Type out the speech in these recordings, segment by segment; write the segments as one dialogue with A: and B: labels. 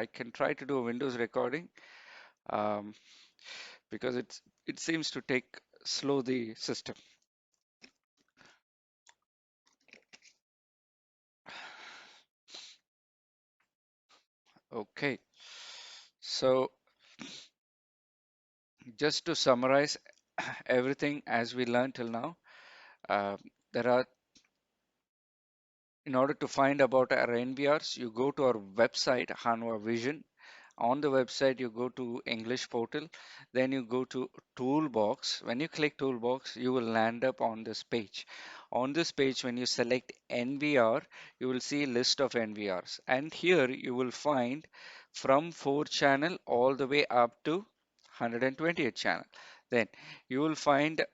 A: I can try to do a Windows recording um, because it seems to take slow the system. Okay, so just to summarize everything as we learned till now, uh, there are in order to find about our NVRs, you go to our website, Hanwha Vision. On the website, you go to English portal, then you go to Toolbox. When you click Toolbox, you will land up on this page. On this page, when you select NVR, you will see list of NVRs. And here you will find from 4 channel all the way up to 128 channel. Then you will find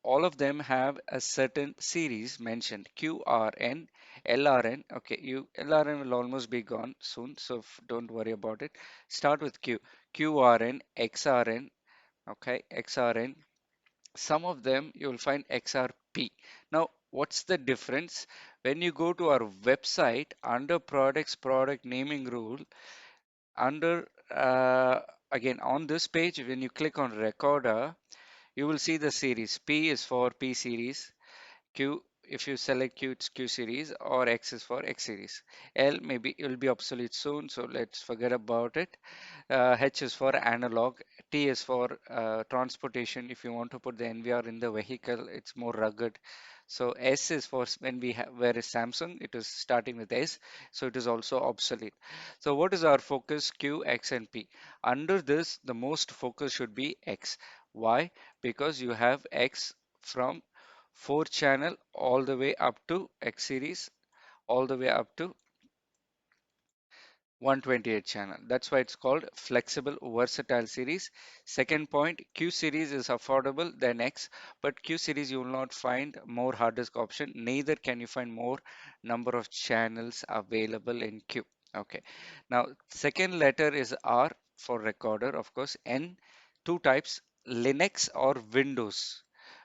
A: all of them have a certain series mentioned QRN, LRN. Okay, LRN will almost be gone soon, so don't worry about it. Start with QRN, XRN. Okay, XRN. Some of them you will find XRP. Now, what's the difference? When you go to our website under products, product naming rule, under again on this page, when you click on recorder, you will see the series. P is for P series. Q, if you select Q, it's Q series, or X is for X series. L, maybe it will be obsolete soon, so let's forget about it. H is for analog. T is for transportation. If you want to put the NVR in the vehicle, it's more rugged. So S is for when we have, where is Samsung, it is starting with S, so it is also obsolete. So what is our focus? Q, X, and P. Under this, the most focus should be X. Why? Because you have X from 4 channel all the way up to X series, all the way up to 128 channel. That's why it's called flexible versatile series. Second point, Q series is affordable than X, but Q series you will not find more hard disk option. Neither can you find more number of channels available in Q. Okay. Now, second letter is R for recorder, of course. N, two types, Linux or Windows.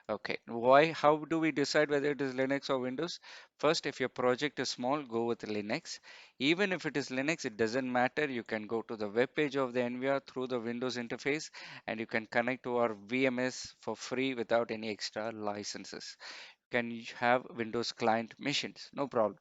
A: Okay, why? How do we decide whether it is Linux or Windows? First, if your project is small, go with Linux. Even if it is Linux, it doesn't matter. You can go to the web page of the NVR through the Windows interface and you can connect to our VMS for free without any extra licenses. Can you have Windows client machines? No problem.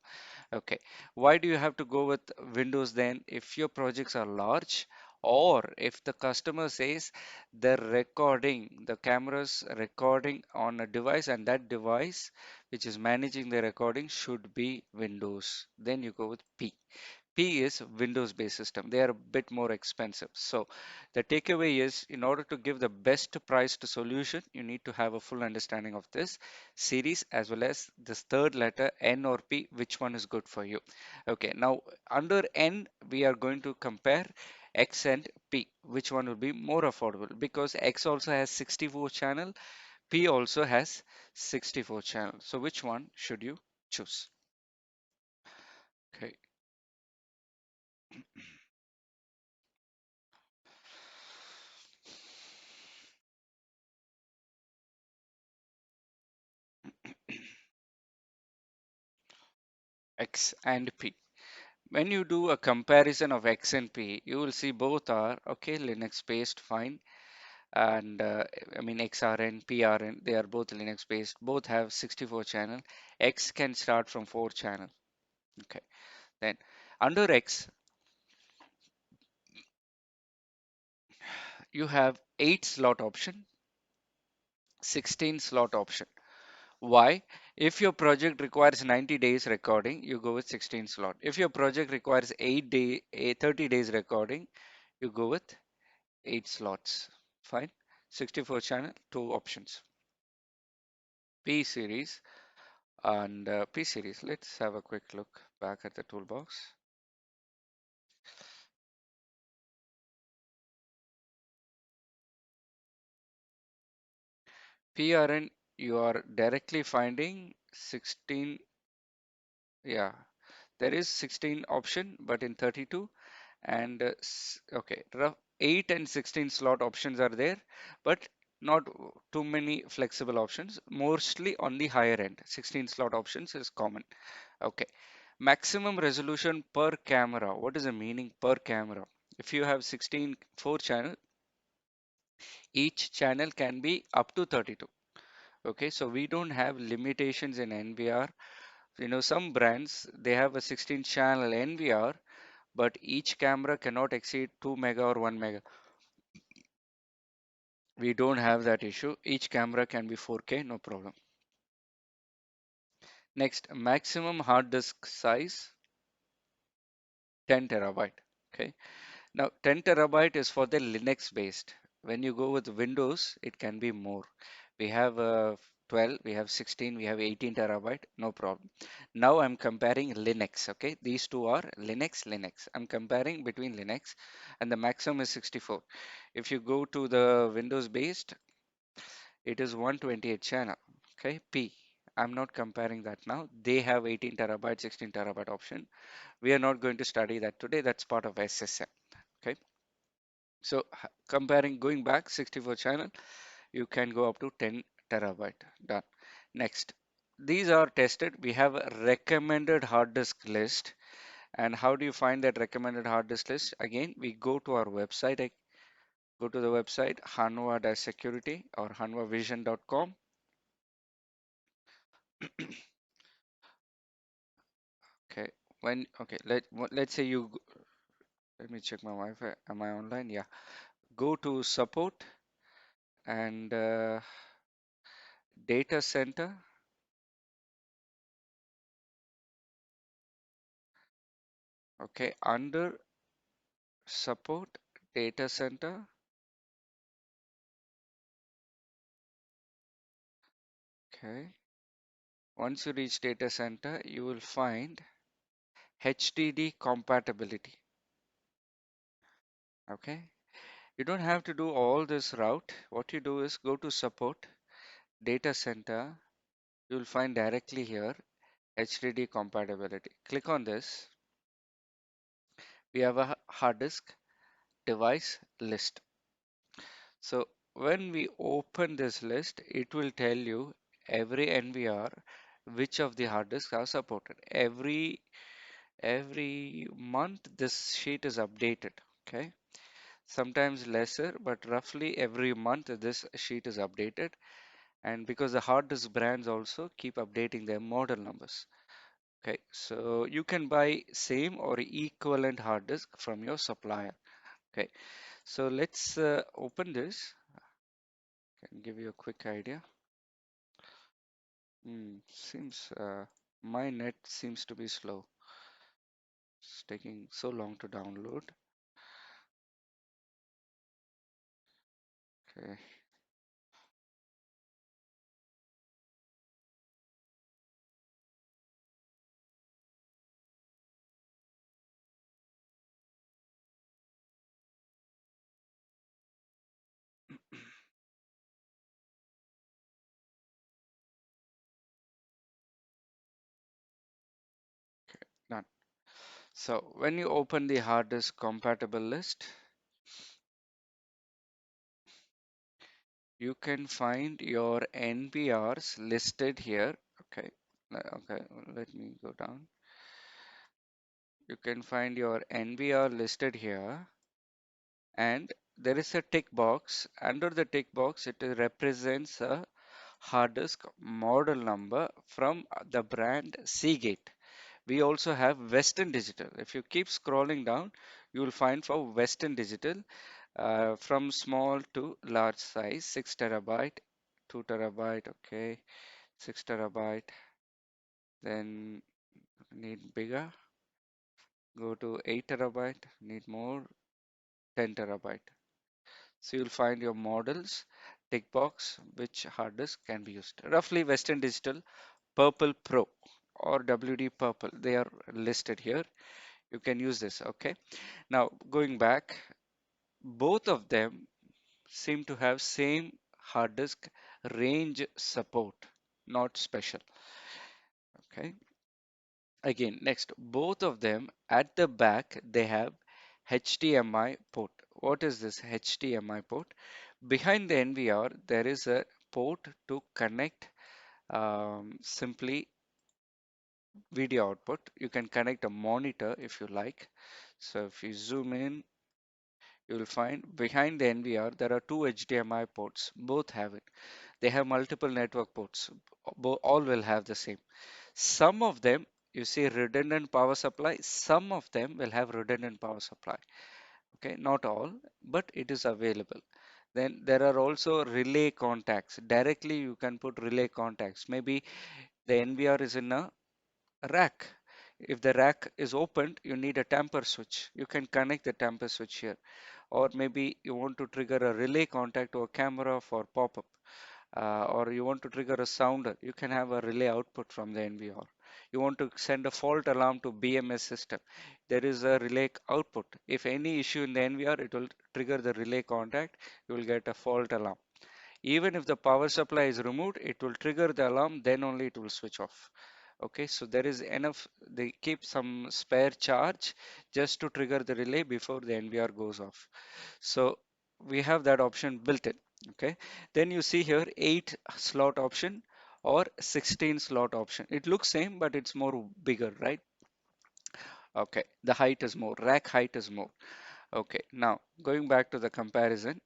A: Okay. Why do you have to go with Windows then if your projects are large or if the customer says they're recording, the camera's recording on a device and that device which is managing the recording should be Windows. Then you go with P. P is Windows based system. They are a bit more expensive. So the takeaway is in order to give the best priced solution, you need to have a full understanding of this series as well as this third letter N or P, which one is good for you. Okay, now under N, we are going to compare X and P, which one will be more affordable because X also has 64 channel, P also has 64 channel. So which one should you choose? Okay, X and P. When you do a comparison of X and P, you will see both are okay, Linux based, fine. And I mean XRN, PRN, they are both Linux based, both have 64 channel. X can start from 4 channel. Okay, then under X, you have 8 slot option, 16 slot option. Why? If your project requires 90 days recording, you go with 16 slot. If your project requires 30 days recording, you go with 8 slots. Fine. 64 channel, 2 options. P series and P series. Let's have a quick look back at the toolbox. PRN, you are directly finding 16. Yeah, there is 16 option, but in 32 and okay, rough 8 and 16 slot options are there, but not too many flexible options, mostly on the higher end. 16 slot options is common. Okay, maximum resolution per camera. What is the meaning per camera? If you have 16 4 channel, each channel can be up to 32. Okay, so we don't have limitations in NVR. You know, some brands they have a 16 channel NVR, but each camera cannot exceed 2 mega or 1 mega. We don't have that issue. Each camera can be 4K, no problem. Next, maximum hard disk size 10 terabyte. Okay, now 10 terabyte is for the Linux based. When you go with Windows, it can be more. We have 12, we have 16, we have 18 terabyte, no problem. Now I'm comparing Linux. Okay, these two are Linux. I'm comparing between Linux, and the maximum is 64. If you go to the Windows based, it is 128 channel. Okay, P. I'm not comparing that now. They have 18 terabyte, 16 terabyte option. We are not going to study that today. That's part of SSM. Okay. So comparing, going back 64 channel, you can go up to 10 terabyte. Done. Next, these are tested. We have a recommended hard disk list. And how do you find that recommended hard disk list? Again, we go to our website. I go to the website hanwha-security or hanwhavision.com. Okay. Let's say let me check my Wi-Fi. Am I online? Yeah. Go to support and data center. Okay. Under support data center. Okay. Once you reach data center, you will find HDD compatibility. Okay. You don't have to do all this route. What you do is go to support data center. You will find directly here HDD compatibility. Click on this. We have a hard disk device list. So when we open this list, it will tell you every NVR which of the hard disks are supported. Every month this sheet is updated. Okay, sometimes lesser, but roughly every month this sheet is updated. And because the hard disk brands also keep updating their model numbers. Okay, so you can buy same or equivalent hard disk from your supplier. Okay, so let's open this. Can give you a quick idea. Seems my net seems to be slow. It's taking so long to download. Okay, done. So when you open the hard disk compatible list, you can find your NVRs listed here. Okay, okay, let me go down. You can find your NVR listed here, and there is a tick box. Under the tick box, it represents a hard disk model number from the brand Seagate. We also have Western Digital. If you keep scrolling down, you will find for Western Digital from small to large size, 6 terabyte, 2 terabyte, okay, 6 terabyte, then need bigger, go to 8 terabyte, need more, 10 terabyte. So you'll find your models, tick box, which hard disk can be used. Roughly Western Digital Purple Pro or WD Purple, they are listed here. You can use this, okay? Now going back, both of them seem to have same hard disk range support, not special, okay? Again, next, both of them at the back, they have HDMI port. What is this HDMI port? Behind the NVR, there is a port to connect simply video output. You can connect a monitor if you like. So if you zoom in, you will find behind the NVR there are two HDMI ports. Both have it. They have multiple network ports. All will have the same. Some of them, you see redundant power supply. Some of them will have redundant power supply. Okay, not all, but it is available. Then there are also relay contacts. Directly you can put relay contacts. Maybe the NVR is in a rack. If the rack is opened, you need a tamper switch. You can connect the tamper switch here. Or maybe you want to trigger a relay contact to a camera for pop-up. Or you want to trigger a sounder, you can have a relay output from the NVR. You want to send a fault alarm to BMS system. There is a relay output. If any issue in the NVR, it will trigger the relay contact. You will get a fault alarm. Even if the power supply is removed, it will trigger the alarm, then only it will switch off. Okay, so there is enough, they keep some spare charge just to trigger the relay before the NVR goes off. So we have that option built in. Okay, then you see here 8 slot option or 16 slot option. It looks same, but it's more bigger, right? Okay, the height is more, rack height is more. Okay, now going back to the comparison,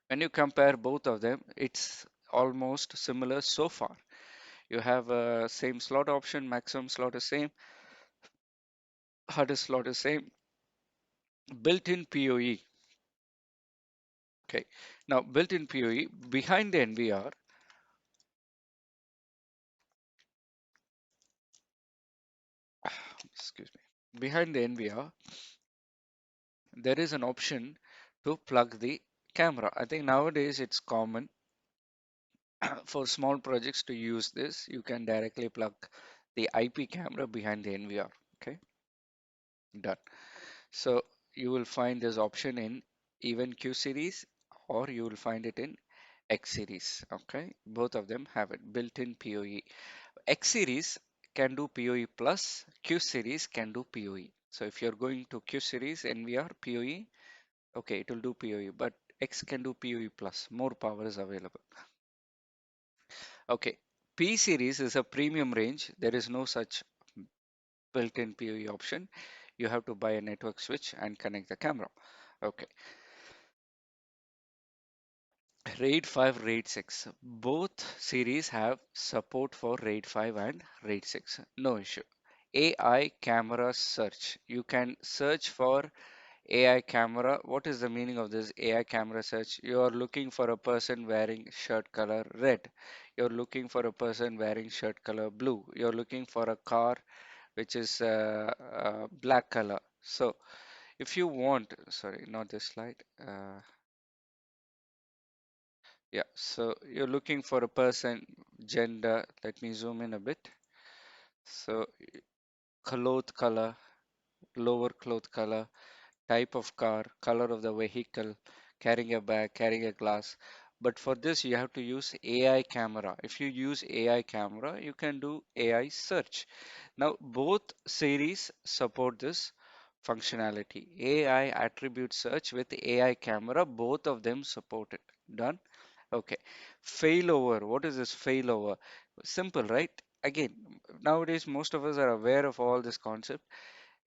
A: when you compare both of them, it's almost similar so far. You have a same slot option, maximum slot is same, hardest slot is same, built-in PoE. Okay, now built-in PoE behind the NVR, excuse me, behind the NVR, there is an option to plug the camera. I think nowadays it's common for small projects to use this. You can directly plug the IP camera behind the NVR. Okay, done. So you will find this option in even Q series or you will find it in X series. Okay, both of them have it built-in PoE. X series can do PoE plus, Q series can do PoE. So if you're going to Q series NVR PoE, okay, it will do PoE, but X can do PoE plus, more power is available. Okay, P series is a premium range. There is no such built-in PoE option. You have to buy a network switch and connect the camera. Okay, RAID 5, RAID 6. Both series have support for RAID 5 and RAID 6. No issue. AI camera search. You can search for AI camera. What is the meaning of this AI camera search? You are looking for a person wearing shirt color red. You're looking for a person wearing shirt color blue. You're looking for a car which is black color. So if you want, sorry, not this slide. Yeah, so you're looking for a person, gender. Let me zoom in a bit. So cloth color, lower cloth color, type of car, color of the vehicle, carrying a bag, carrying a glass. But for this, you have to use AI camera. If you use AI camera, you can do AI search. Now, both series support this functionality. AI attribute search with AI camera, both of them support it. Done? Okay. Failover. What is this failover? Simple, right? Again, nowadays, most of us are aware of all this concept.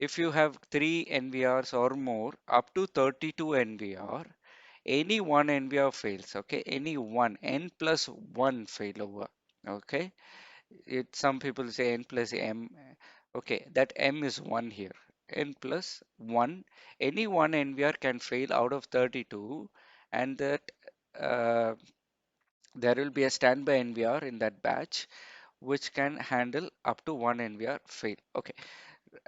A: If you have 3 NVRs or more, up to 32 NVR, any one NVR fails, okay? Any one, N plus 1 failover, okay? Some people say N plus M, okay, that M is 1 here. N plus 1, any one NVR can fail out of 32, and that uh, there will be a standby NVR in that batch which can handle up to 1 NVR fail. Okay,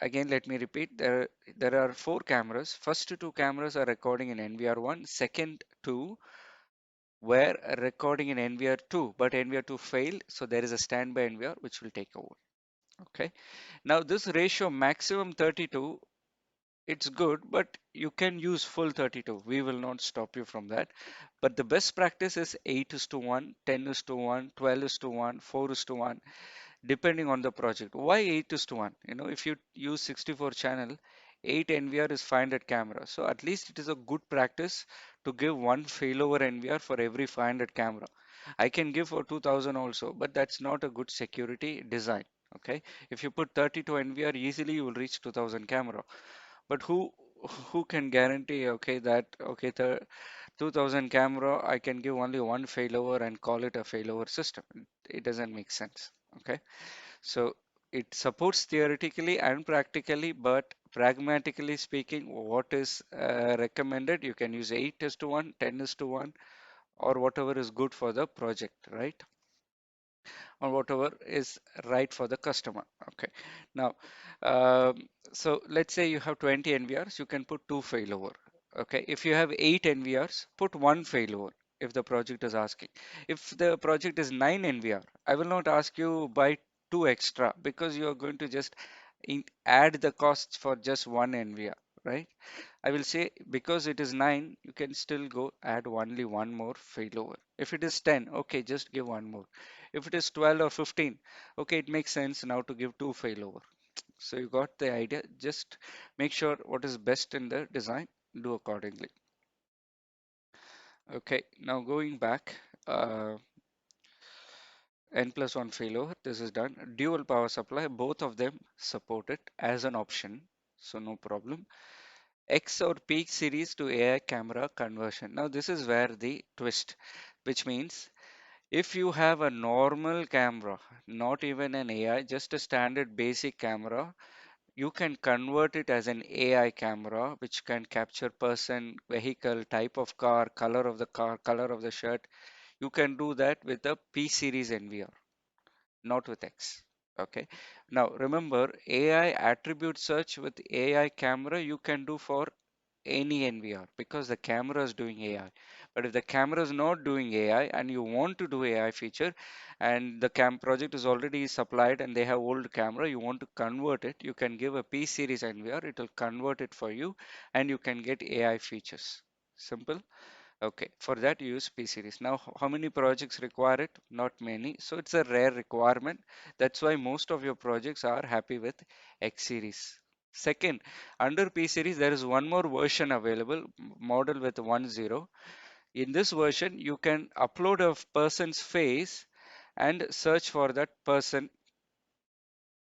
A: again let me repeat, there are 4 cameras. First 2 cameras are recording in NVR1, second 2 were recording in NVR2, but NVR2 failed, so there is a standby NVR which will take over. Okay, now this ratio maximum 32, it's good, but you can use full 32. We will not stop you from that. But the best practice is 8 is to 1, 10 is to 1, 12 is to 1, 4 is to 1, depending on the project. Why 8 is to 1? You know, if you use 64 channel, 8 NVR is 500 camera. So at least it is a good practice to give one failover NVR for every 500 camera. I can give for 2000 also, but that's not a good security design. Okay, if you put 32 NVR, easily you will reach 2000 camera. But who who can guarantee, okay, that, okay, the 2000 camera, I can give only one failover and call it a failover system. It doesn't make sense. Okay. So it supports theoretically and practically, but pragmatically speaking, what is recommended, you can use 8 is to 1, 10 is to 1, or whatever is good for the project, right? Or whatever is right for the customer. Okay. Now, so let's say you have 20 NVRs, you can put two failover. Okay. If you have 8 NVRs, put one failover if the project is asking. If the project is 9 NVR, I will not ask you buy two extra because you are going to just add the costs for just one NVR, right? I will say because it is 9, you can still go add only one more failover. If it is 10, okay, just give one more. If it is 12 or 15, okay, it makes sense now to give two failover. So you got the idea. Just make sure what is best in the design, do accordingly. Okay, now going back, N plus one failover, this is done. Dual power supply, both of them support it as an option, so no problem. X or peak series to AI camera conversion. Now this is where the twist, which means if you have a normal camera, not even an AI, just a standard basic camera, you can convert it as an AI camera, which can capture person, vehicle, type of car, color of the shirt. You can do that with a P series NVR, not with X. Okay. Now remember, AI attribute search with AI camera you can do for any NVR because the camera is doing AI. But if the camera is not doing AI and you want to do AI feature and the cam project is already supplied and they have old camera, you want to convert it, you can give a P series NVR, it will convert it for you and you can get AI features. Simple. Okay, for that you use P series. Now, how many projects require it? Not many. So it's a rare requirement. That's why most of your projects are happy with X series. Second, under P series, there is one more version available, model with 1.0. In this version, you can upload a person's face and search for that person.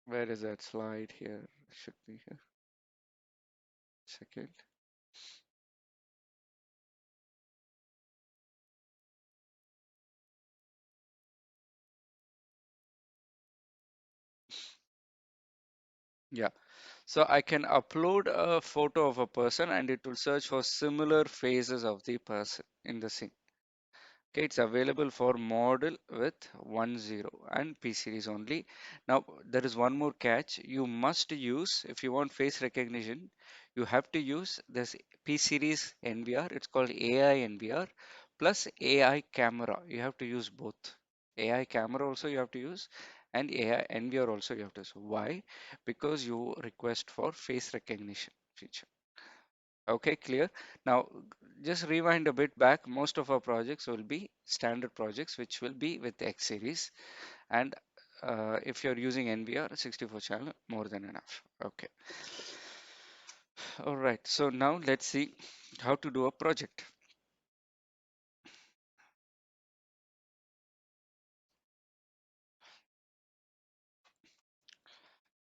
A: Where is that slide here? Should be here. Second. Yeah. So I can upload a photo of a person and it will search for similar faces of the person in the scene. Okay, it's available for model with 1.0 and P series only. Now, there is one more catch. You must use, if you want face recognition, you have to use this P series NVR. It's called AI NVR plus AI camera. You have to use both. AI camera also you have to use and AI NVR also you have to use. Why? Because you request for face recognition feature. Okay, clear. Now, just rewind a bit back. Most of our projects will be standard projects, which will be with X series. And if you're using NVR 64 channel, more than enough. Okay. All right. So now let's see how to do a project.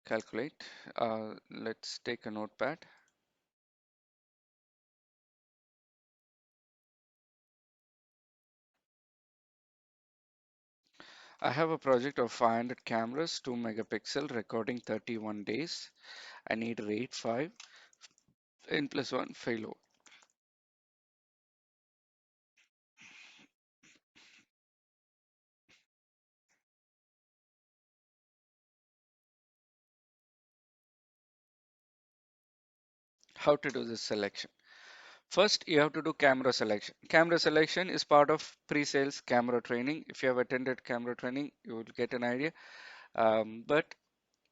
A: Calculate. Let's take a notepad. I have a project of 500 cameras, 2 megapixel, recording 31 days. I need RAID 5, N plus 1 failover. How to do this selection? First, you have to do camera selection. Camera selection is part of pre-sales camera training. If you have attended camera training, you will get an idea. But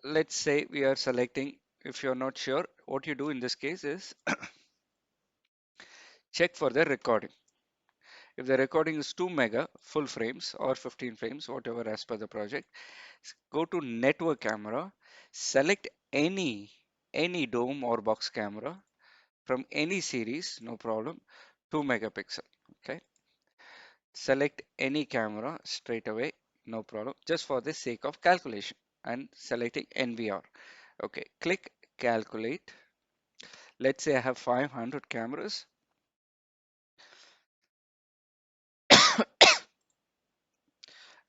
A: let's say we are selecting, if you're not sure, what you do in this case is check for the recording. If the recording is 2 mega full frames or 15 frames, whatever as per the project, go to network camera, select any dome or box camera from any series, no problem, 2 megapixel. Okay. Select any camera straight away, no problem, just for the sake of calculation and selecting NVR. Okay, click calculate. Let's say I have 500 cameras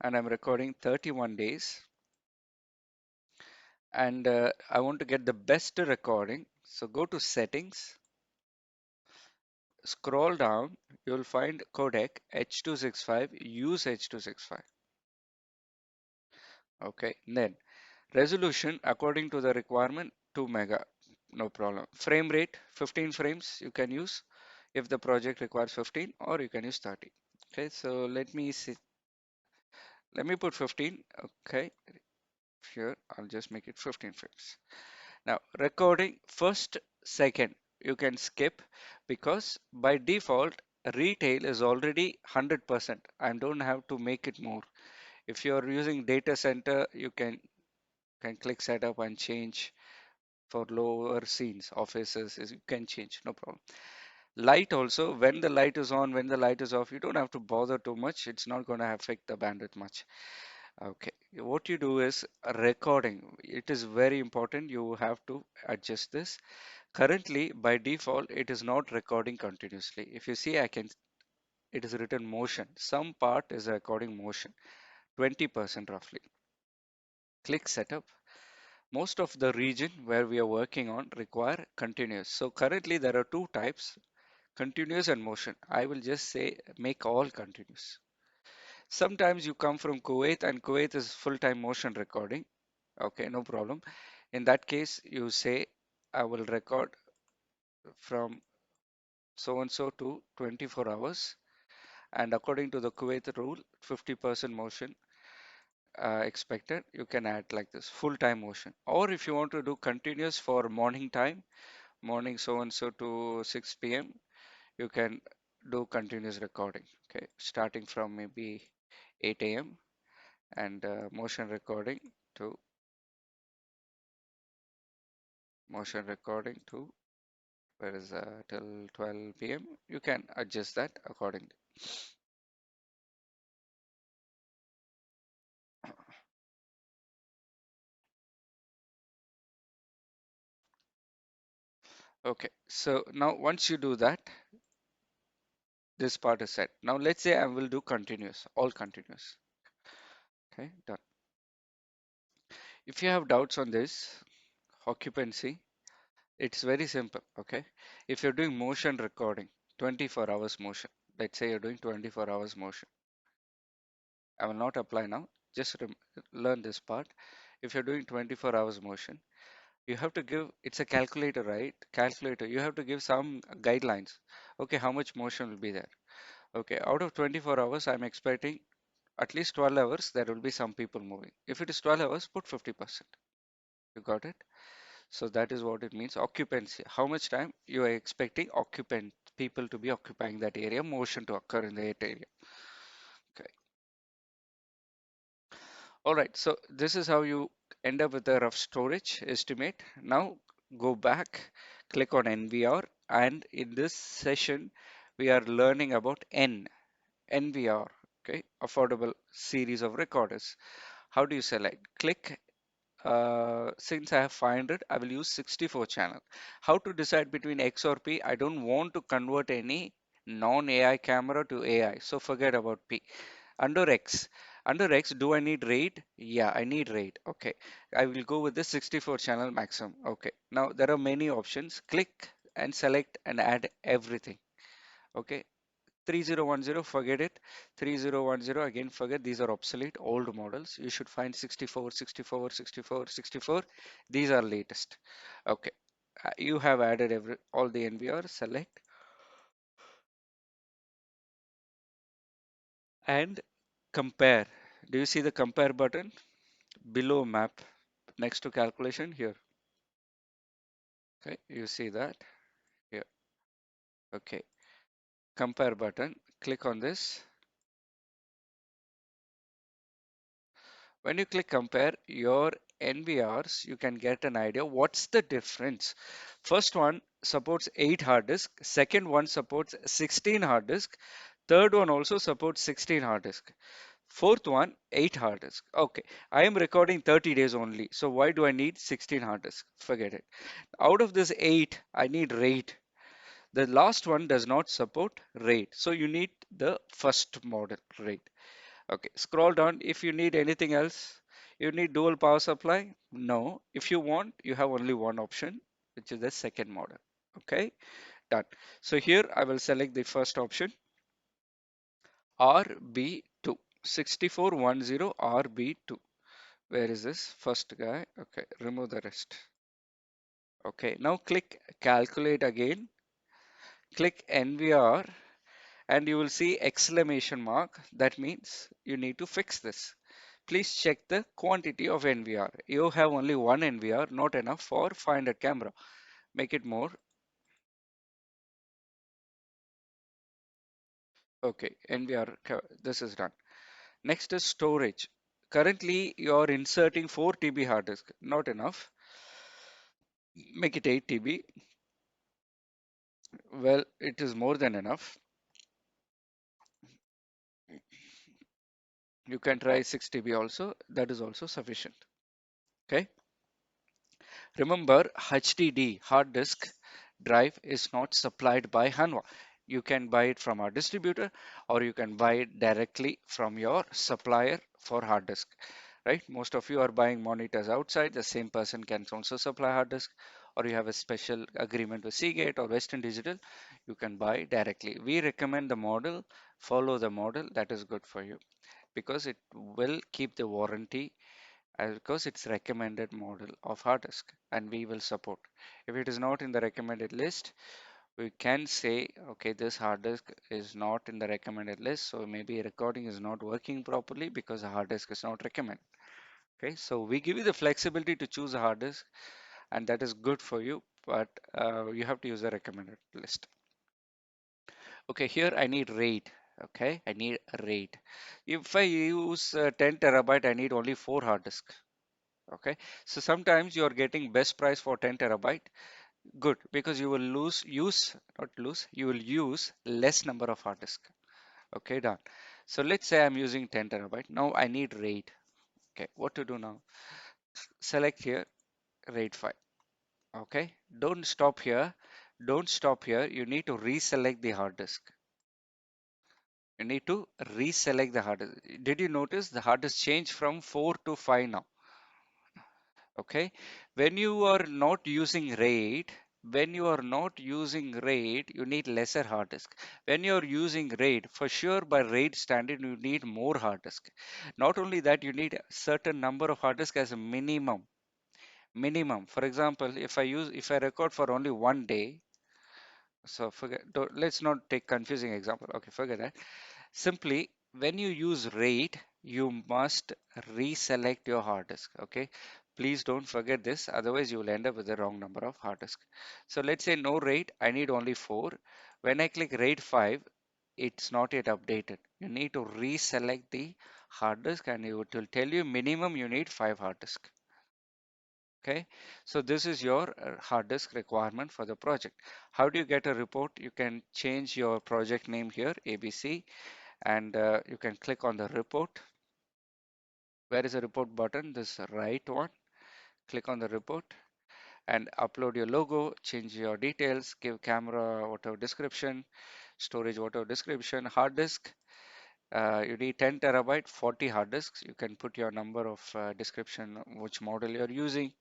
A: and I'm recording 31 days, and I want to get the best recording. So go to settings, scroll down, you'll find codec H265, use H265. Okay, then resolution according to the requirement 2 mega, no problem. Frame rate 15 frames you can use if the project requires 15, or you can use 30. Okay, so let me see. Let me put 15. Okay, here I'll just make it 15 frames. Now, recording first, second, you can skip because by default, retail is already 100%. I don't have to make it more. If you're using data center, you can click setup and change for lower scenes, offices, you can change, no problem. Light also, when the light is on, when the light is off, you don't have to bother too much. It's not going to affect the bandwidth much. Okay, what you do is recording. It is very important. You have to adjust this. Currently, by default, it is not recording continuously. If you see, it is written motion. Some part is recording motion, 20% roughly. Click setup. Most of the region where we are working on require continuous. So currently there are two types, continuous and motion. I will just say make all continuous. Sometimes you come from Kuwait and Kuwait is full-time motion recording. Okay, no problem. In that case, you say I will record from so and so to 24 hours, and according to the Kuwait rule, 50% motion expected, you can add like this full time motion. Or if you want to do continuous for morning time, morning so and so to 6 p.m., you can do continuous recording. Okay, starting from maybe 8 a.m. and motion recording to motion recording to where is till 12 p.m. You can adjust that accordingly. Okay, so now once you do that, this part is set. Now let's say I will do continuous, all continuous. Okay, done. If you have doubts on this occupancy, it's very simple. Okay, if you're doing motion recording, 24 hours motion, let's say you're doing 24 hours motion. I will not apply now, just learn this part. If you're doing 24 hours motion, you have to give, it's a calculator, right? Calculator, you have to give some guidelines. Okay, how much motion will be there? Okay, out of 24 hours, I'm expecting at least 12 hours, there will be some people moving. If it is 12 hours, put 50%. You got it? So that is what it means. Occupancy. How much time you are expecting occupant people to be occupying that area, motion to occur in that area. Okay. All right. So this is how you end up with a rough storage estimate. Now go back, click on NVR, and in this session, we are learning about NVR. Okay, affordable series of recorders. How do you select? Click since I have 500, I will use 64 channel. How to decide between X or P? I don't want to convert any non-AI camera to AI, so forget about P. Under X, do I need RAID? Yeah, I need RAID. Okay, I will go with the 64 channel maximum. Okay, now there are many options. Click and select and add everything. Okay, 3010, forget it. 3010, again forget, these are obsolete old models. You should find 64, 64, 64, 64. These are latest. Okay, you have added all the NVR. Select and compare. Do you see the compare button below map next to calculation here? Okay, you see that here. Okay, compare button, click on this. When you click compare your NVRs, you can get an idea what's the difference. First one supports 8 hard disk, second one supports 16 hard disk, third one also supports 16 hard disk. Fourth one, 8 hard disk. Okay, I am recording 30 days only. So why do I need 16 hard disk? Forget it. Out of this 8, I need RAID. The last one does not support RAID. So you need the first model, RAID. Okay, scroll down. If you need anything else, you need dual power supply? No. If you want, you have only one option, which is the second model. Okay, done. So here I will select the first option, RB2, 6410 RB2. Where is this first guy? Okay, remove the rest. Okay, now click calculate again. Click NVR and you will see exclamation mark. That means you need to fix this. Please check the quantity of NVR. You have only one NVR, not enough for 500 camera. Make it more. Okay, NVR, this is done. Next is storage. Currently, you are inserting 4 TB hard disk, not enough. Make it 8 TB. Well, it is more than enough. You can try 6 TB also. That is also sufficient. Okay. Remember, HDD hard disk drive is not supplied by Hanwha. You can buy it from our distributor or you can buy it directly from your supplier for hard disk. Right? Most of you are buying monitors outside. The same person can also supply hard disk, or you have a special agreement with Seagate or Western Digital. You can buy directly. We recommend the model. Follow the model that is good for you because it will keep the warranty because it's recommended model of hard disk and we will support. If it is not in the recommended list, we can say, okay, this hard disk is not in the recommended list, so maybe recording is not working properly because the hard disk is not recommended. Okay, so we give you the flexibility to choose a hard disk and that is good for you, but you have to use the recommended list. Okay, here I need RAID. Okay, I need a RAID. If I use 10 terabyte, I need only 4 hard disk. Okay, so sometimes you are getting best price for 10 terabyte. Good, because you will you will use less number of hard disk. Okay, done. So let's say I'm using 10 terabyte. Now I need RAID. Okay, what to do now? Select here RAID file. Okay, don't stop here. Don't stop here. You need to reselect the hard disk. You need to reselect the hard disk. Did you notice the hard disk changed from 4 to 5 now? Okay, when you are not using RAID, you need lesser hard disk. When you are using RAID, for sure by RAID standard you need more hard disk. Not only that, you need a certain number of hard disk as a minimum. For example, if I record for only 1 day, so let's not take confusing example. Okay, forget that. Simply, when you use RAID, you must reselect your hard disk. Okay, please don't forget this, otherwise you will end up with the wrong number of hard disk. So let's say no RAID, I need only 4. When I click RAID 5, it's not yet updated. You need to reselect the hard disk and it will tell you minimum you need 5 hard disk. Okay, so this is your hard disk requirement for the project. How do you get a report? You can change your project name here, ABC, and you can click on the report. Where is the report button? This right one. Click on the report and upload your logo, change your details, give camera whatever description, storage whatever description, hard disk. You need 10 terabyte, 40 hard disks. You can put your number of description, which model you're using.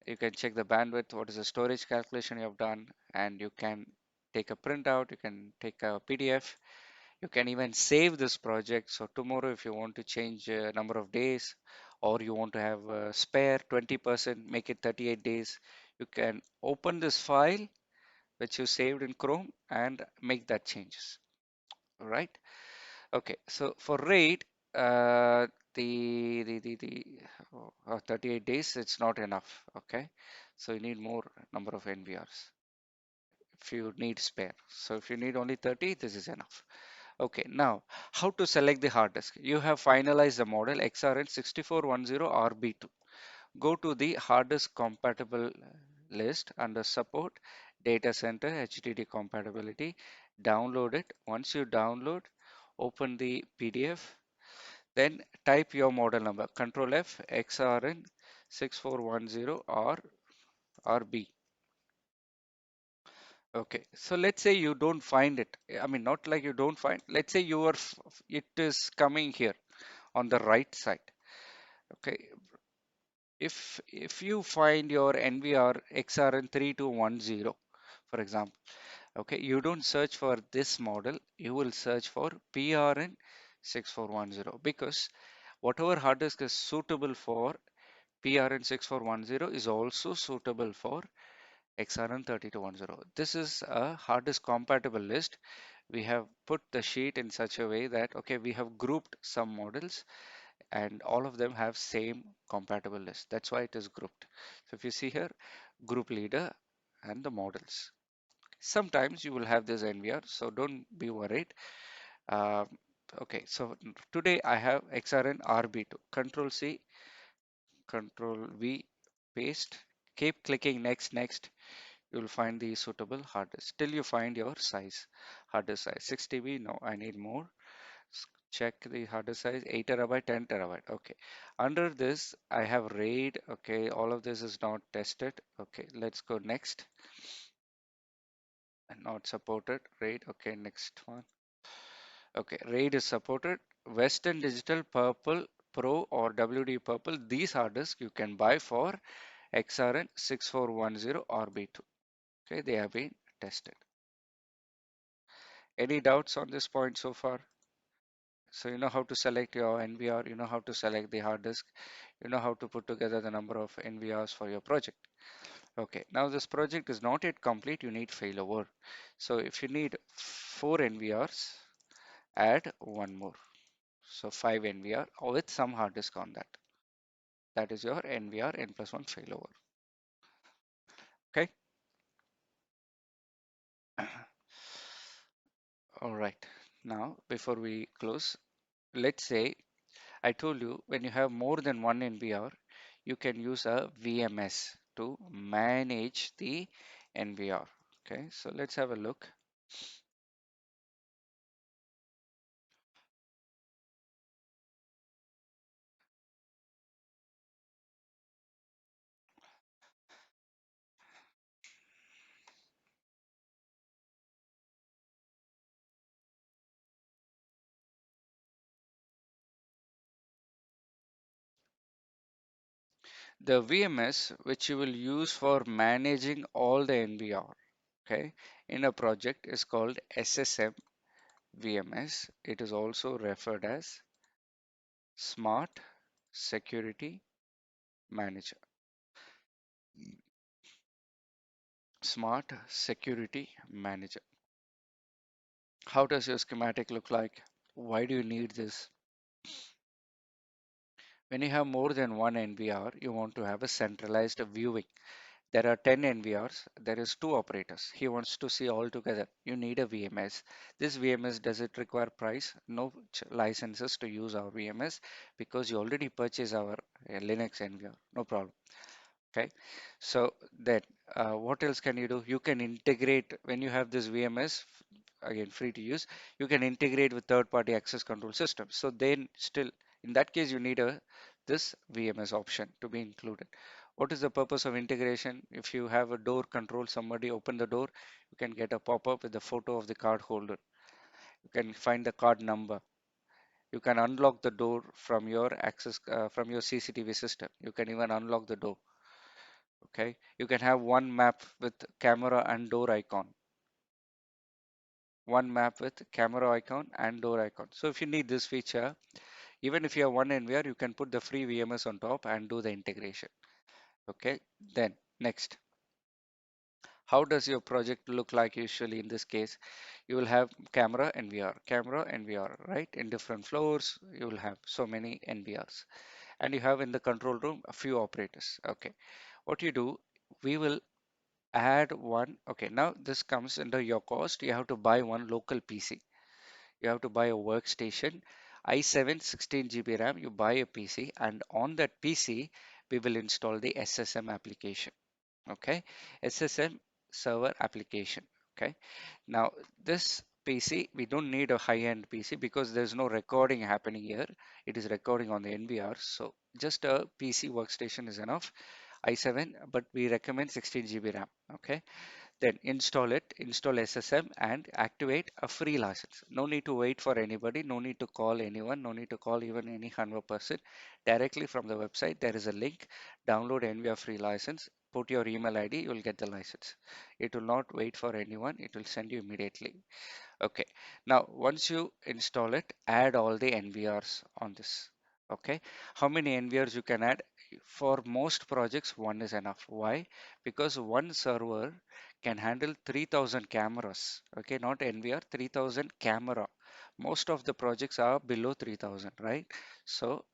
A: You can check the bandwidth, what is the storage calculation you have done, and you can take a printout, you can take a PDF. You can even save this project. So tomorrow, if you want to change number of days or you want to have a spare 20%, make it 38 days, you can open this file which you saved in Chrome and make that changes. All right. Okay. So for RAID, the 38 days, it's not enough. Okay. So you need more number of NVRs if you need spare. So if you need only 30, this is enough. Okay, now how to select the hard disk? You have finalized the model XRN6410RB2. Go to the hard disk compatible list under support, data center, HDD compatibility, download it. Once you download, open the PDF. Then type your model number, Control F, XRN 6410 or B. Okay, so let's say you don't find it. I mean, not like you don't find. Let's say it is coming here on the right side. Okay, if you find your NVR XRN3210, for example, okay, you don't search for this model. You will search for PRN 6410 because whatever hard disk is suitable for PRN 6410 is also suitable for XRN 3210. This is a hard disk compatible list. We have put the sheet in such a way that, okay, we have grouped some models and all of them have same compatible list. That's why it is grouped. So if you see here, group leader and the models. Sometimes you will have this NVR, so don't be worried. Uh, okay, so today I have XRN RB2. Control C, Control V, paste. Keep clicking next, next. You'll find the suitable hard disk till you find your size. Hard disk size 6 TB. No, I need more. Check the hard disk size 8 terabyte, 10 terabyte. Okay, under this I have RAID. Okay, all of this is not tested. Okay, let's go next. Not supported. RAID. Okay, next one. Okay, RAID is supported. Western Digital Purple Pro or WD Purple, these hard disks you can buy for XRN 6410 RB2. Okay, they have been tested. Any doubts on this point so far? So you know how to select your NVR, you know how to select the hard disk, you know how to put together the number of NVRs for your project. Okay, now this project is not yet complete, you need failover. So if you need 4 NVRs, add one more. So 5 NVR with some hard disk on that. That is your NVR n plus 1 failover. Okay. All right. Now, before we close, let's say I told you when you have more than one NVR, you can use a VMS to manage the NVR. Okay, so let's have a look. The VMS which you will use for managing all the NVR, okay, in a project is called SSM VMS. It is also referred as Smart Security Manager. Smart Security Manager. How does your schematic look like? Why do you need this? When you have more than one NVR, you want to have a centralized viewing. There are 10 NVRs, there is two operators. He wants to see all together. You need a VMS. This VMS, does it require price? No licenses to use our VMS because you already purchased our Linux NVR. No problem. Okay, so then what else can you do? You can integrate when you have this VMS, again free to use, you can integrate with third-party access control systems. So then still in that case you need a this VMS option to be included. What is the purpose of integration? If you have a door control, somebody open the door, you can get a pop-up with the photo of the card holder. You can find the card number. You can unlock the door from your access from your CCTV system. You can even unlock the door. Okay, you can have one map with camera and door icon, one map with camera icon and door icon. So if you need this feature, even if you have one NVR, you can put the free VMS on top and do the integration. Okay, then next, how does your project look like? Usually in this case you will have camera NVR, right? In different floors you will have so many NVRs, and you have in the control room a few operators. Okay, what you do, we will add one. Okay, now this comes under your cost. You have to buy one local PC. You have to buy a workstation, i7 16 GB RAM. You buy a PC, and on that PC we will install the SSM application. Okay, SSM server application. Okay, now this PC, we don't need a high-end PC because there's no recording happening here. It is recording on the NVR. So just a PC workstation is enough. i7, but we recommend 16 GB RAM. Okay. Then install it, install SSM and activate a free license. No need to wait for anybody, no need to call anyone, no need to call even any Hanwha person. Directly from the website, there is a link, download NVR free license, put your email ID, you'll get the license. It will not wait for anyone, it will send you immediately. Okay, now once you install it, add all the NVRs on this. Okay, how many NVRs you can add? For most projects, one is enough. Why? Because one server can handle 3000 cameras. Okay, not NVR, 3000 camera. Most of the projects are below 3000, right? So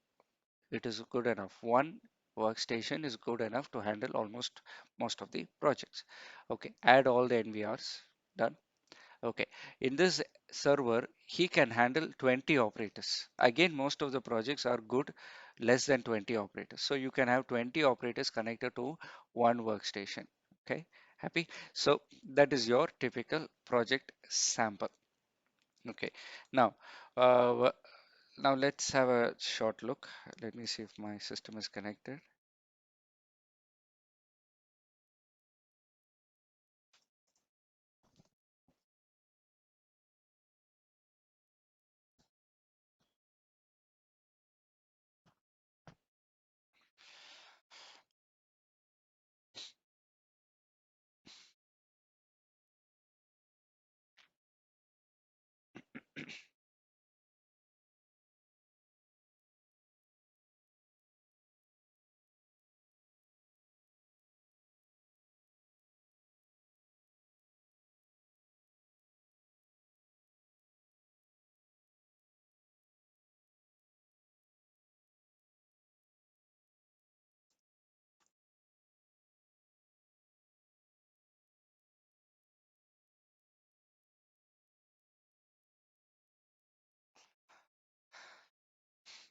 A: it is good enough. One workstation is good enough to handle almost most of the projects. Okay, add all the NVRs. Done. Okay, in this server, he can handle 20 operators. Again, most of the projects are good less than 20 operators. So you can have 20 operators connected to one workstation. Okay, happy? So that is your typical project sample. Okay, now, uh, now let's have a short look. Let me see if my system is connected.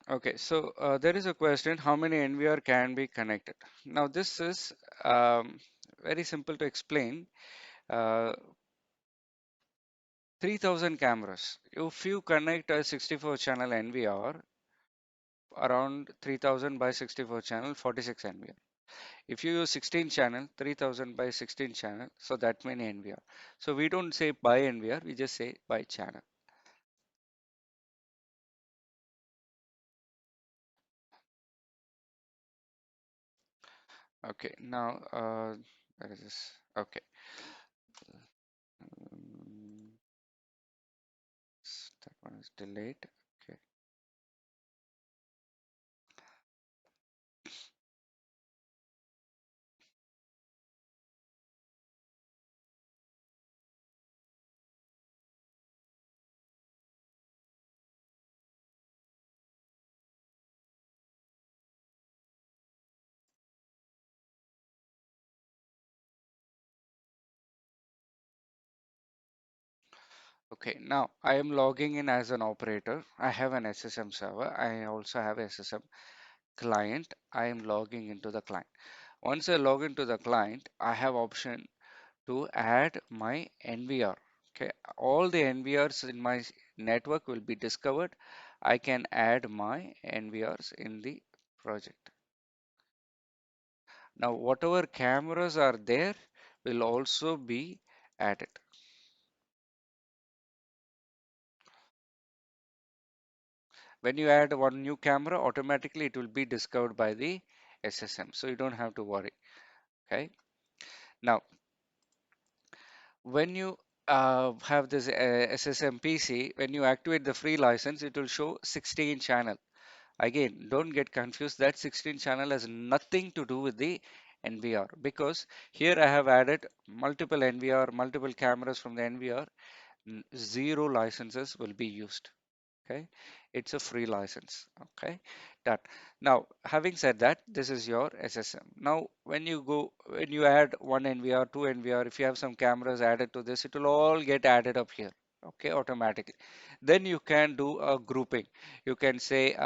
A: Okay, so there is a question, how many NVR can be connected? Now this is um, very simple to explain. Uh, 3000 cameras. If you connect a 64 channel NVR, around 3000 by 64 channel, 46 NVR. If you use 16 channel, 3000 by 16 channel, so that many NVR. So we don't say by NVR, we just say by channel. Okay, now, where is this? Okay. Um, that one is delayed. Okay. Okay, now I am logging in as an operator. I have an SSM server. I also have SSM client. I am logging into the client. Once I log into the client, I have option to add my NVR. Okay, all the NVRs in my network will be discovered. I can add my NVRs in the project. Now, whatever cameras are there will also be added. When you add one new camera, automatically it will be discovered by the SSM. So you don't have to worry. Okay. Now, when you have this SSM PC, when you activate the free license, it will show 16 channel. Again, don't get confused. That 16 channel has nothing to do with the NVR because here I have added multiple NVR, multiple cameras from the NVR. Zero licenses will be used. Okay, it's a free license. Okay, done. Now, having said that, this is your SSM. Now, when you add one NVR, two NVR, if you have some cameras added to this, it will all get added up here. Okay, automatically. Then you can do a grouping. You can say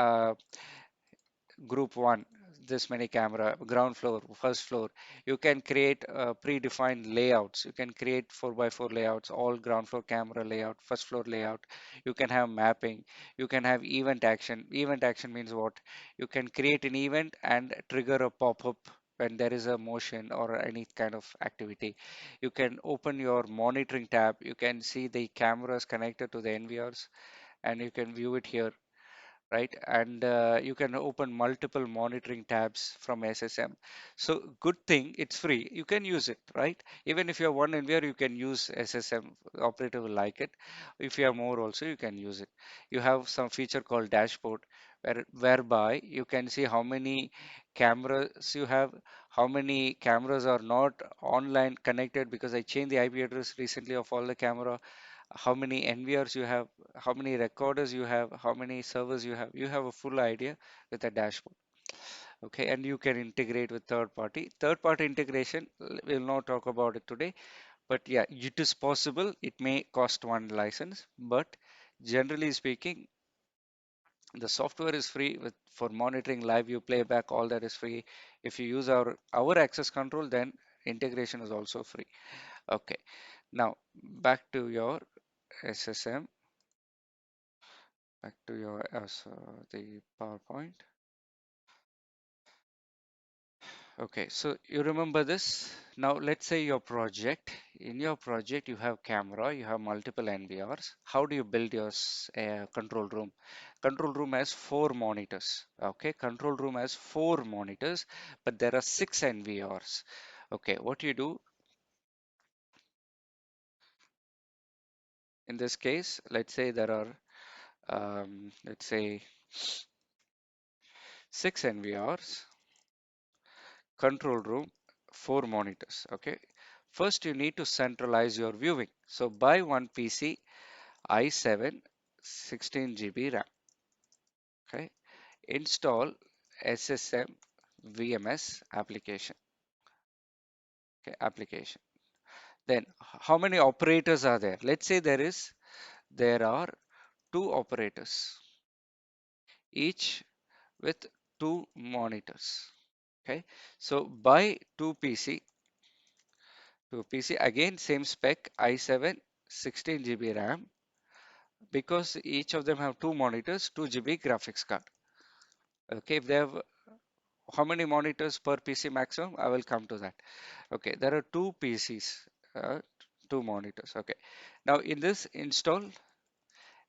A: group one. this many camera, ground floor, first floor. You can create predefined layouts. You can create 4 by 4 layouts, all ground floor camera layout, first floor layout. You can have mapping. You can have event action. Event action means what? You can create an event and trigger a pop-up when there is a motion or any kind of activity. You can open your monitoring tab. You can see the cameras connected to the NVRs and you can view it here, right? And you can open multiple monitoring tabs from SSM. So good thing, it's free. You can use it, right? Even if you have one NVR, you can use SSM. Operator will like it. If you have more also, you can use it. You have some feature called dashboard, whereby you can see how many cameras you have, how many cameras are not online connected because I changed the IP address recently of all the camera, how many NVRs you have, how many recorders you have, how many servers you have. You have a full idea with a dashboard. Okay, and you can integrate with third party. Third party integration, we'll not talk about it today, but yeah, it is possible. It may cost one license, but generally speaking, the software is free with for monitoring live view playback, all that is free. If you use our access control, then integration is also free. Okay, now back to your SSM. Back to your the PowerPoint. Okay, so you remember this. Now let's say your project. In your project, you have camera, you have multiple NVRs. How do you build your control room? Control room has four monitors. Okay, control room has four monitors, but there are six NVRs. Okay, what you do in this case, let's say there are, let's say six NVRs. Control room, four monitors. Okay, first you need to centralize your viewing. So buy one PC i7 16 GB RAM. Okay, install SSM VMS application. Okay, application. Then how many operators are there? Let's say there are two operators, each with two monitors. Okay, so buy two PC again, same spec, i7 16 GB RAM, because each of them have two monitors, 2 GB graphics card. Okay, if they have how many monitors per PC maximum, I will come to that. Okay, there are two PCs, uh, two monitors. Okay, now in this install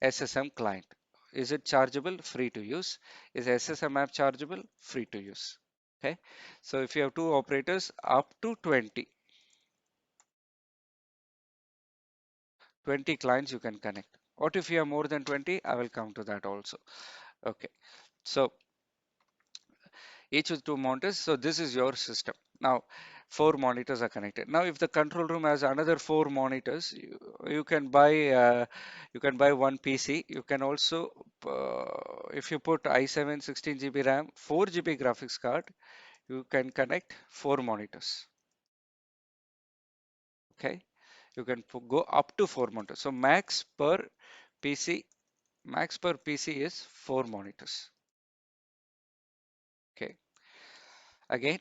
A: SSM client. Is it chargeable? Free to use. Is SSM app chargeable? Free to use. Okay, so if you have two operators up to 20 clients you can connect. What if you have more than 20? I will come to that also. Okay, so each with two monitors. So this is your system. Now, four monitors are connected. Now, if the control room has another four monitors, you can buy one PC. You can also, if you put i7 16 GB RAM, 4 GB graphics card, you can connect four monitors. Okay, you can go up to four monitors. So PC, max per PC is four monitors. Okay, again,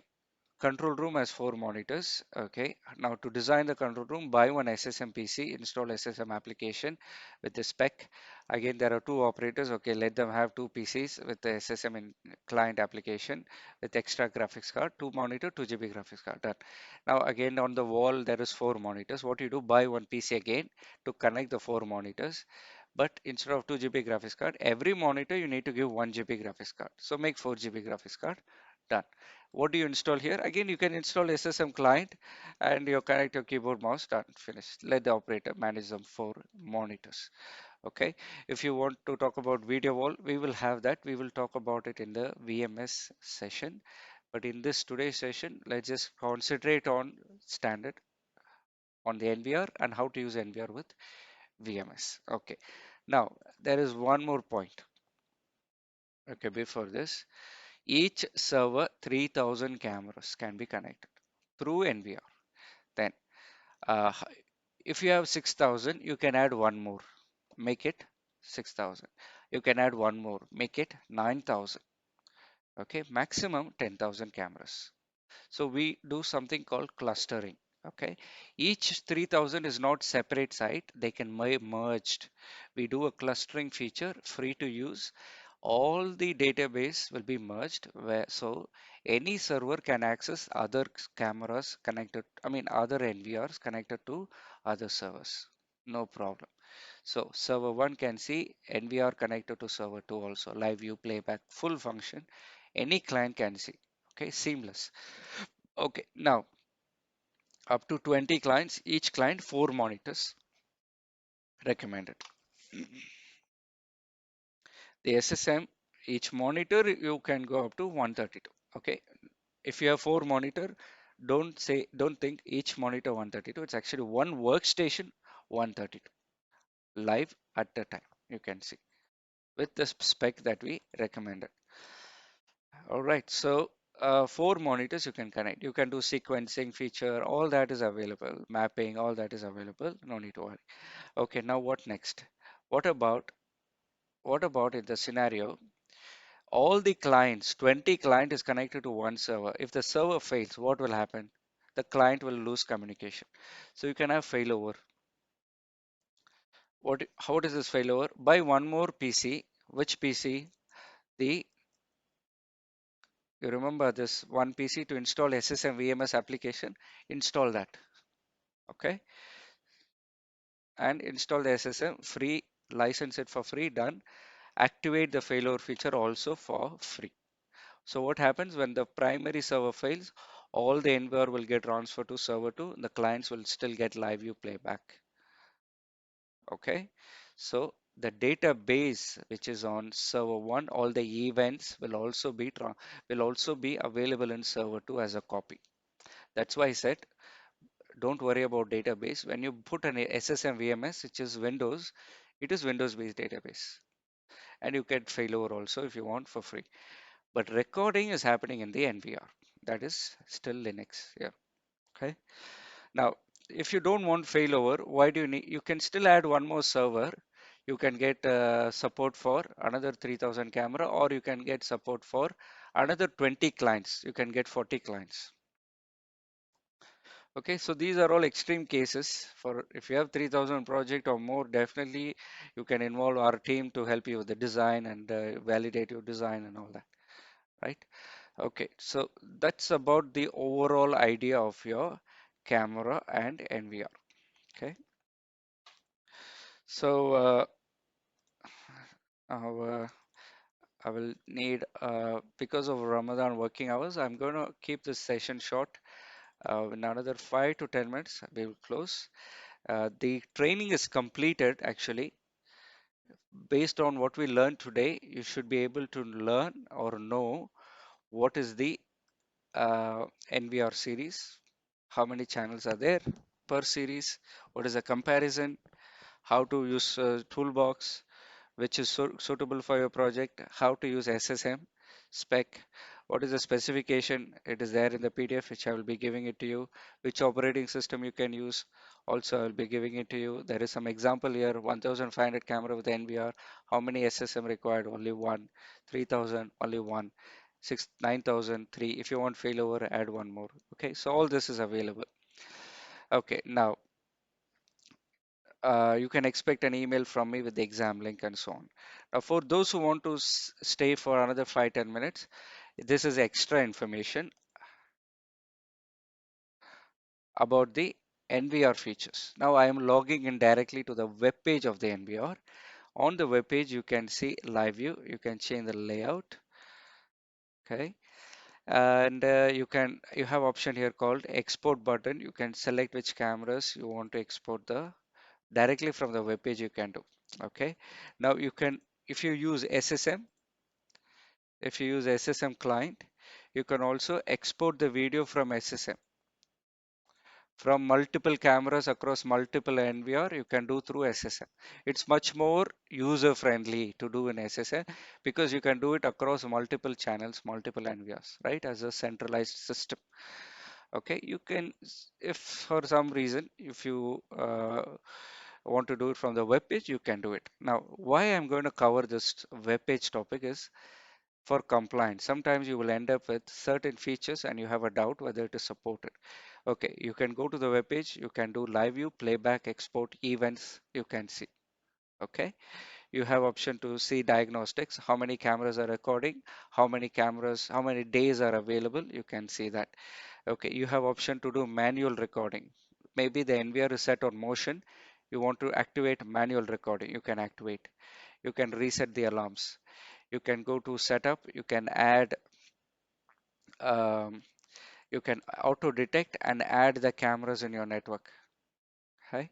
A: control room has four monitors. Okay, now to design the control room, buy one SSM PC, install SSM application with the spec. Again, there are two operators. Okay, let them have two PCs with the SSM in client application with extra graphics card, two monitor, 2 GB graphics card. Done. Now again on the wall there is four monitors. What you do, buy one PC again to connect the four monitors. But instead of 2 GB graphics card, every monitor you need to give 1 GB graphics card. So make 4 GB graphics card. Done. What do you install here? Again, you can install SSM client and you connect your keyboard, mouse, done, finished. Let the operator manage them for monitors. Okay. If you want to talk about video wall, we will have that. We will talk about it in the VMS session. But in this today's session, let's just concentrate on standard, on the NVR and how to use NVR with VMS. Okay. Now, there is one more point. Okay, before this, each server 3000 cameras can be connected through NVR. Then, uh, if you have 6000, you can add one more, make it 6000. You can add one more, make it 9000. Okay, maximum 10,000 cameras. So we do something called clustering. Okay, each 3,000 is not separate site, they can be merged. We do a clustering feature, free to use. All the database will be merged, where so any server can access other cameras connected, I mean other NVRs connected to other servers. No problem. So server 1 can see NVR connected to server 2 also, live view playback, full function. Any client can see. Okay, seamless. Okay, now up to 20 clients, each client 4 monitors recommended. The SSM, each monitor you can go up to 132. Okay, if you have 4 monitor, don't think each monitor 132. It's actually one workstation 132 live at the time. You can see with the spec that we recommended. All right, so 4 monitors you can connect. You can do sequencing feature, all that is available. Mapping, all that is available. No need to worry. Okay, now what next? What about what about in the scenario? All the clients, 20 client is connected to one server. If the server fails, what will happen? The client will lose communication. So you can have failover. How does this failover? Buy one more PC. Which PC? The You remember this one PC to install SSM VMS application, install that, okay? And install the SSM free, license it for free, done. Activate the failover feature also for free. So what happens when the primary server fails, all the NVR will get transferred to server 2, the clients will still get live view playback, okay? So the database which is on server 1, all the events will also be available in server 2 as a copy. That's why I said don't worry about database. When you put an SSM VMS, which is Windows, it is Windows based database. And you get failover also if you want for free. But recording is happening in the NVR. That is still Linux. Yeah. Okay. Now, if you don't want failover, why do you need? You can still add one more server. You can get support for another 3,000 camera, or you can get support for another 20 clients. You can get 40 clients. Okay, so these are all extreme cases. For if you have 3,000 project or more, definitely you can involve our team to help you with the design and validate your design and all that, right? Okay, so that's about the overall idea of your camera and NVR. Okay, so uh, I will need because of Ramadan working hours, I'm going to keep this session short. In another 5 to 10 minutes, we will close. The training is completed actually. Based on what we learned today, you should be able to learn or know what is the NVR series, how many channels are there per series, what is the comparison, how to use toolbox, which is suitable for your project, how to use SSM spec, what is the specification, it is there in the PDF which I will be giving it to you, which operating system you can use, also I will be giving it to you. There is some example here, 1500 camera with NVR, how many SSM required, only one, 3000, only one, 9003, if you want failover, add one more. Okay, so all this is available. Okay, now you can expect an email from me with the exam link and so on. Now, for those who want to stay for another 5-10 minutes, this is extra information about the NVR features. Now, I am logging in directly to the web page of the NVR. On the web page, you can see live view. You can change the layout. Okay, and you have option here called export button. You can select which cameras you want to export the directly from the web page. You can do. Okay, now you can if you use SSM. If you use SSM client, you can also export the video from SSM. From multiple cameras across multiple NVR, you can do through SSM. It's much more user friendly to do in SSM because you can do it across multiple channels, multiple NVRs, right? As a centralized system. Okay, you can, if for some reason, if you want to do it from the web page, you can do it. Now, why I'm going to cover this web page topic is for compliance. Sometimes you will end up with certain features and you have a doubt whether it is supported. Okay, you can go to the web page, you can do live view, playback, export, events, you can see. Okay, you have option to see diagnostics, how many cameras are recording, how many cameras, how many days are available, you can see that. Okay, you have option to do manual recording. Maybe the NVR is set on motion, you want to activate manual recording, you can activate. You can reset the alarms. You can go to setup, you can add, um, you can auto detect and add the cameras in your network. Okay,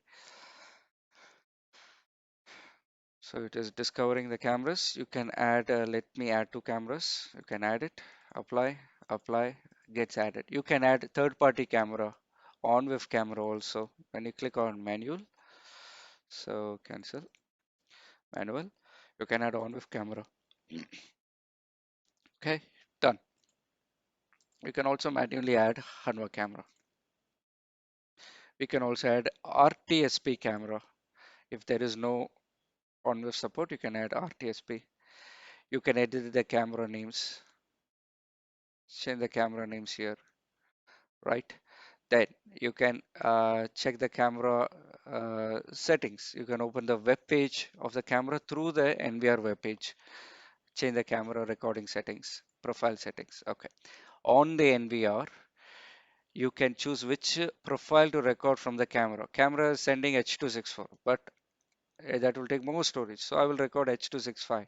A: so it is discovering the cameras. You can add, let me add two cameras. You can add it, apply, apply, gets added. You can add third party camera, on with camera also. When you click on manual, so cancel, manual, you can add on with camera. Okay, done. You can also manually add Hanwha camera. We can also add RTSP camera. If there is no on-web support, you can add RTSP. You can edit the camera names, change the camera names here, right? Then you can check the camera settings. You can open the web page of the camera through the NVR web page. Change the camera recording settings, profile settings. Okay. On the NVR, you can choose which profile to record from the camera. Camera is sending H.264, but that will take more storage. So I will record H.265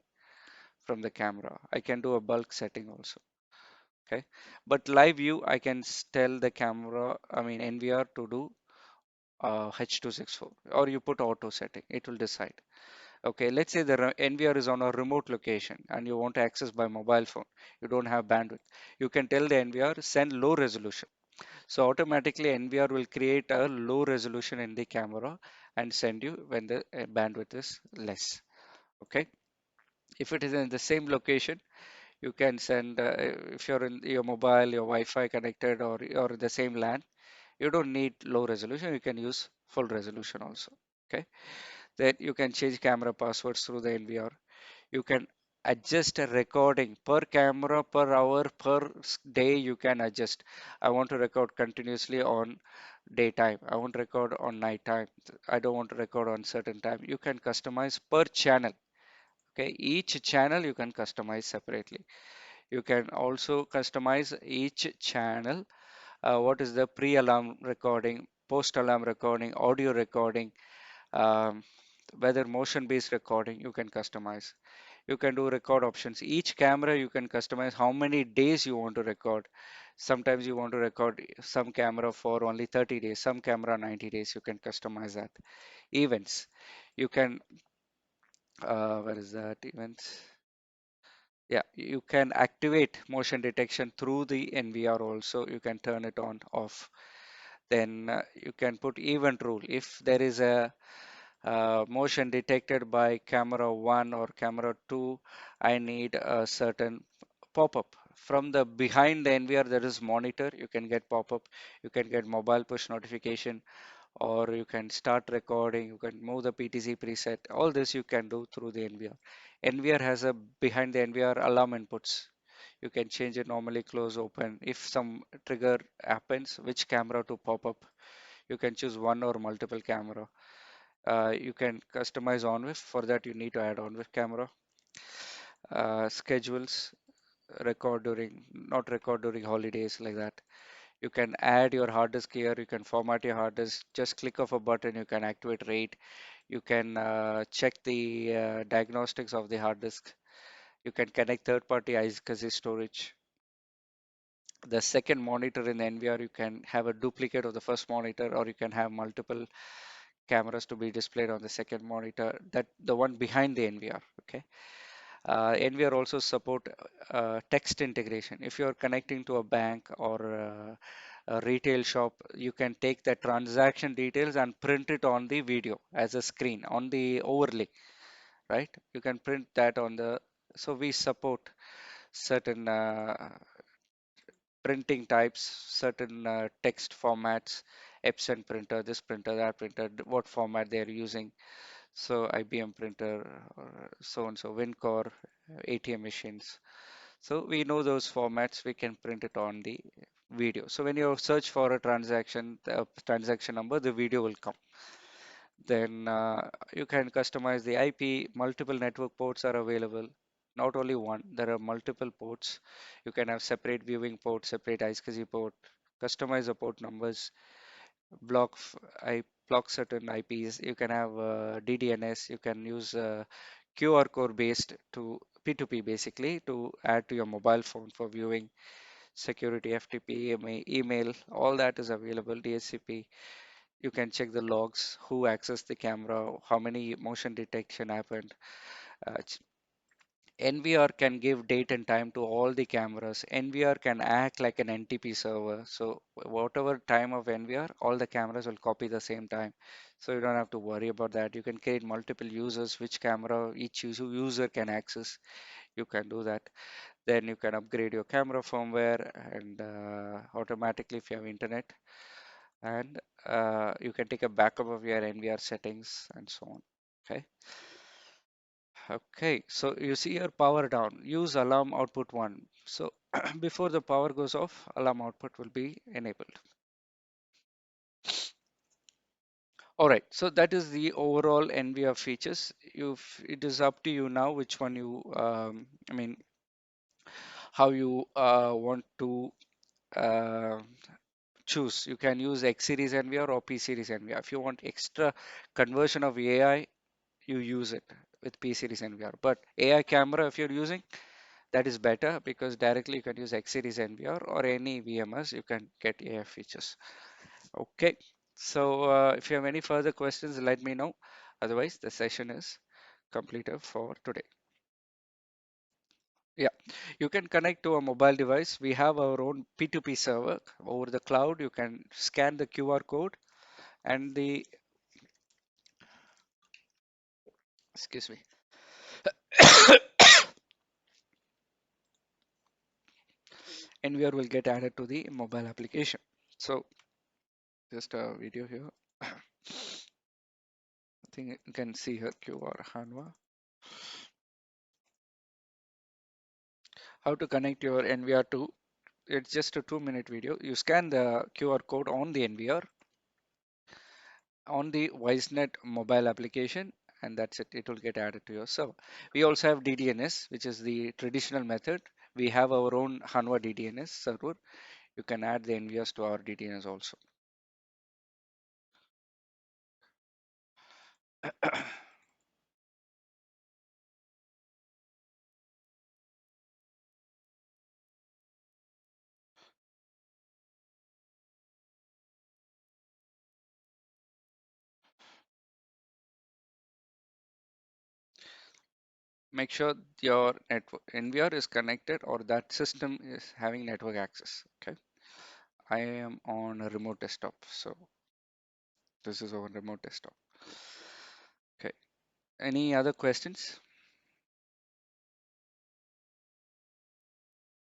A: from the camera. I can do a bulk setting also. Okay. But live view, I can tell the camera, I mean NVR to do H.264 or you put auto setting, it will decide. Okay, let's say the NVR is on a remote location and you want to access by mobile phone. You don't have bandwidth. You can tell the NVR send low resolution. So automatically NVR will create a low resolution in the camera and send you when the bandwidth is less. Okay. If it is in the same location, you can send, if you're in your mobile, your Wi-Fi connected or the same LAN, you don't need low resolution. You can use full resolution also. Okay. Then you can change camera passwords through the NVR. You can adjust a recording per camera, per hour, per day. You can adjust. I want to record continuously on daytime. I want to record on nighttime. I don't want to record on certain time. You can customize per channel. Okay, each channel you can customize separately. You can also customize each channel. What is the pre-alarm recording, post-alarm recording, audio recording, um, whether motion-based recording, you can customize. You can do record options. Each camera you can customize how many days you want to record. Sometimes you want to record some camera for only 30 days, some camera 90 days. You can customize that. Events. You can, where is that events? Yeah, you can activate motion detection through the NVR also. You can turn it on, off. Then you can put event rule. If there is a motion detected by camera 1 or camera 2, I need a certain pop-up. From the behind the NVR, there is monitor. You can get pop-up. You can get mobile push notification, or you can start recording. You can move the PTZ preset. All this you can do through the NVR. NVR has a behind the NVR alarm inputs. You can change it normally, close, open. If some trigger happens, which camera to pop up. You can choose one or multiple camera. You can customize on with. For that, you need to add on with camera. Schedules, record during, not record during holidays like that. You can add your hard disk here. You can format your hard disk. Just click of a button. You can activate RAID. You can check the diagnostics of the hard disk. You can connect third-party iSCSI storage. The second monitor in the NVR, you can have a duplicate of the first monitor, or you can have multiple cameras to be displayed on the second monitor, that the one behind the NVR. Okay. NVR also support text integration. If you're connecting to a bank or a retail shop, you can take the transaction details and print it on the video as a screen on the overlay, right? You can print that on the, so we support certain printing types, certain text formats, Epson printer, this printer, that printer, what format they're using. So IBM printer, or so and so, WinCore, ATM machines. So we know those formats, we can print it on the video. So when you search for a transaction, the transaction number, the video will come. Then you can customize the IP. Multiple network ports are available. Not only one, there are multiple ports. You can have separate viewing port, separate iSCSI port, customize the port numbers, block I block certain IPs. You can have DDNS. You can use QR code based to P2P basically to add to your mobile phone for viewing, security, FTP, email, all that is available. DHCP. You can check the logs, who accessed the camera, how many motion detection happened. NVR can give date and time to all the cameras. NVR can act like an NTP server. So whatever time of NVR, all the cameras will copy the same time. So you don't have to worry about that. You can create multiple users, which camera each user can access. You can do that. Then you can upgrade your camera firmware and automatically if you have internet. And you can take a backup of your NVR settings and so on. Okay. Okay, so you see your power down, use alarm output 1. So before the power goes off, alarm output will be enabled. All right, so that is the overall NVR features. It is up to you now which one you, I mean, how you want to uh, choose. You can use X series NVR or P series NVR. If you want extra conversion of AI, you use it with P series NVR. But AI camera, if you're using, that is better because directly you can use X series NVR or any VMS, you can get AI features. Okay, so if you have any further questions, let me know. Otherwise, the session is completed for today. Yeah, you can connect to a mobile device. We have our own P2P server over the cloud. You can scan the QR code and the, excuse me, NVR will get added to the mobile application. So just a video here. I think you can see here QR Hanwa. How to connect your NVR to, it's just a 2-minute video. You scan the QR code on the NVR on the Wisenet mobile application, and that's it. It will get added to your server. We also have DDNS, which is the traditional method. We have our own Hanwa DDNS server. You can add the NVRs to our DDNS also. Make sure your network NVR is connected or that system is having network access. Okay. I am on a remote desktop, so this is our remote desktop. Okay. Any other questions?